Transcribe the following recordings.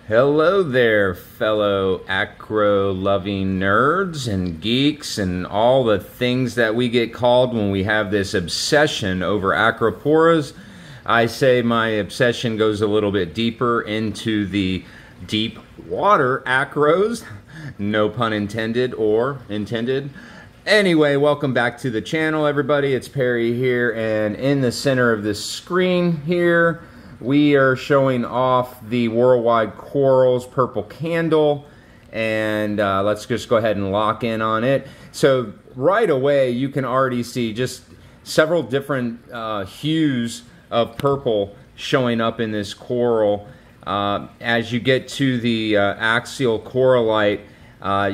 Hello there, fellow acro-loving nerds and geeks and all the things that we get called when we have this obsession over acroporas. I say my obsession goes a little bit deeper into the deep water acros. No pun intended or intended. Anyway, welcome back to the channel, everybody. It's Perry here, and in the center of this screen here, we are showing off the Worldwide Corals Purple Candle, and let's just go ahead and lock in on it. So right away, you can already see just several different hues of purple showing up in this coral. As you get to the axial corallite,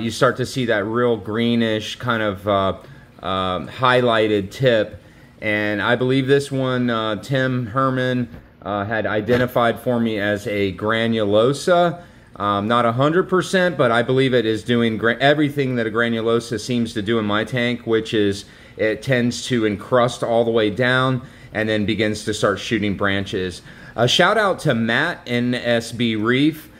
you start to see that real greenish kind of highlighted tip. And I believe this one, Tim Herman, had identified for me as a granulosa. Not 100%, but I believe it is doing everything that a granulosa seems to do in my tank, which is it tends to encrust all the way down and then begins to start shooting branches. A shout out to Matt, NSB Reef.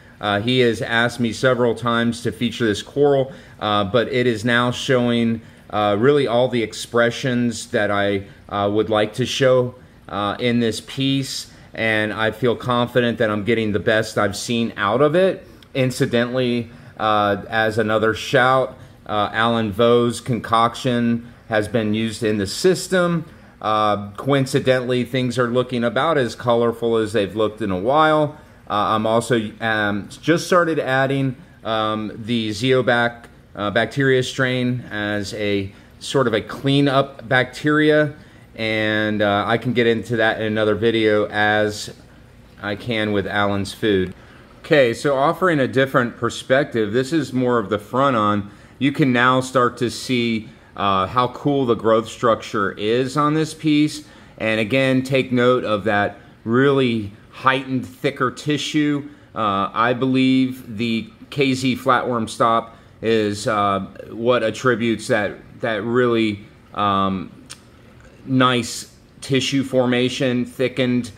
He has asked me several times to feature this coral, but it is now showing really all the expressions that I would like to show in this piece. And I feel confident that I'm getting the best I've seen out of it. Incidentally, as another shout, Alan Vo's concoction has been used in the system. Coincidentally, things are looking about as colorful as they've looked in a while. I'm also just started adding the Zeobac bacteria strain as a sort of a cleanup bacteria. And I can get into that in another video as I can with Alan's food. Okay, so offering a different perspective, this is more of the front on. You can now start to see how cool the growth structure is on this piece. And again, take note of that really heightened, thicker tissue. I believe the KZ flatworm stop is what attributes that really nice tissue formation, thickened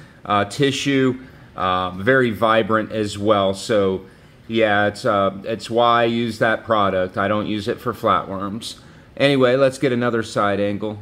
tissue, very vibrant as well. So yeah, it's why I use that product. I don't use it for flatworms. Anyway, let's get another side angle.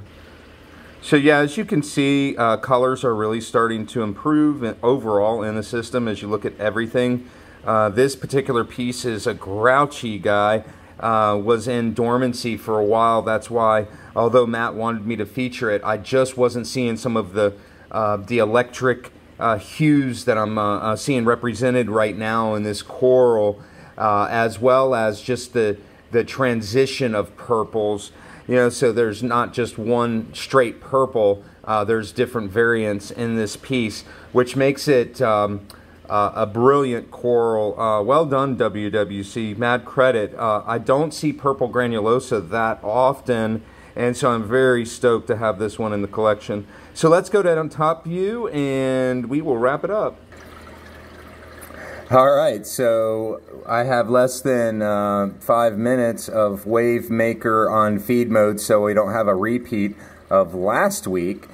So yeah, as you can see, colors are really starting to improve overall in the system as you look at everything. This particular piece is a grouchy guy. Was in dormancy for a while. That's why, although Matt wanted me to feature it, I just wasn't seeing some of the electric hues that I'm seeing represented right now in this coral, as well as just the transition of purples. You know, so there's not just one straight purple. There's different variants in this piece, which makes it a brilliant coral. Well done, WWC. Mad credit. I don't see purple granulosa that often, and so I'm very stoked to have this one in the collection. So let's go down top view, and we will wrap it up. All right, so I have less than 5 minutes of wave maker on feed mode, so we don't have a repeat of last week.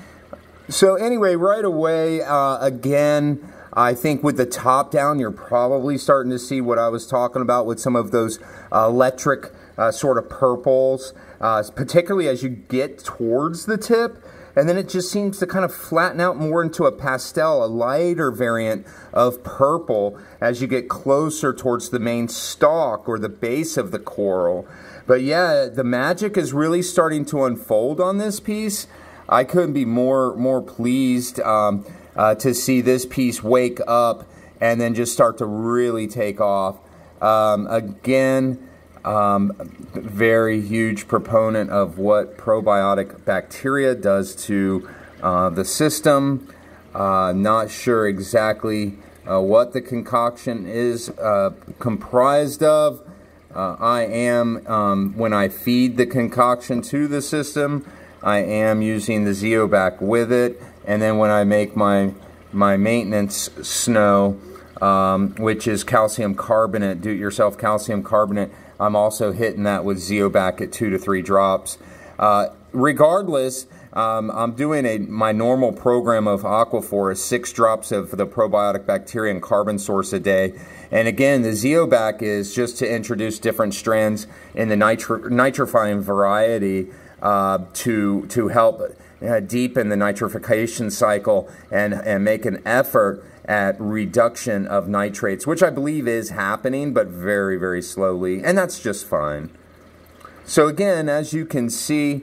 So anyway, right away, again, I think with the top down, you're probably starting to see what I was talking about with some of those electric sort of purples, particularly as you get towards the tip. And then it just seems to kind of flatten out more into a pastel, a lighter variant of purple as you get closer towards the main stalk or the base of the coral. But yeah, the magic is really starting to unfold on this piece. I couldn't be more pleased to see this piece wake up and then just start to really take off. Again, very huge proponent of what probiotic bacteria does to the system. Not sure exactly what the concoction is comprised of. I am, when I feed the concoction to the system, I am using the Zeobac with it. And then when I make my maintenance snow, which is calcium carbonate, do-it-yourself calcium carbonate, I'm also hitting that with Zeobac at 2 to 3 drops. Regardless, I'm doing my normal program of Aquaphor is 6 drops of the probiotic bacteria and carbon source a day. And again, the Zeobac is just to introduce different strands in the nitrifying variety to help deepen the nitrification cycle and make an effort at reduction of nitrates, which I believe is happening, but very, very slowly, and that's just fine. So again, as you can see,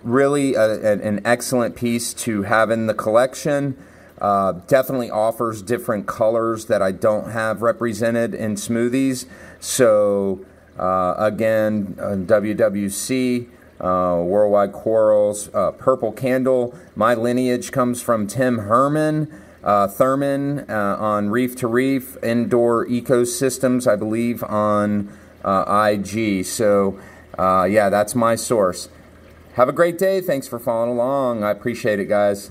really an excellent piece to have in the collection. Definitely offers different colors that I don't have represented in smoothies. So again, WWC, Worldwide Corals, Purple Candle. My lineage comes from Tim Herman, Thurman on Reef to Reef, Indoor Ecosystems, I believe, on IG. So yeah, that's my source. Have a great day. Thanks for following along. I appreciate it, guys.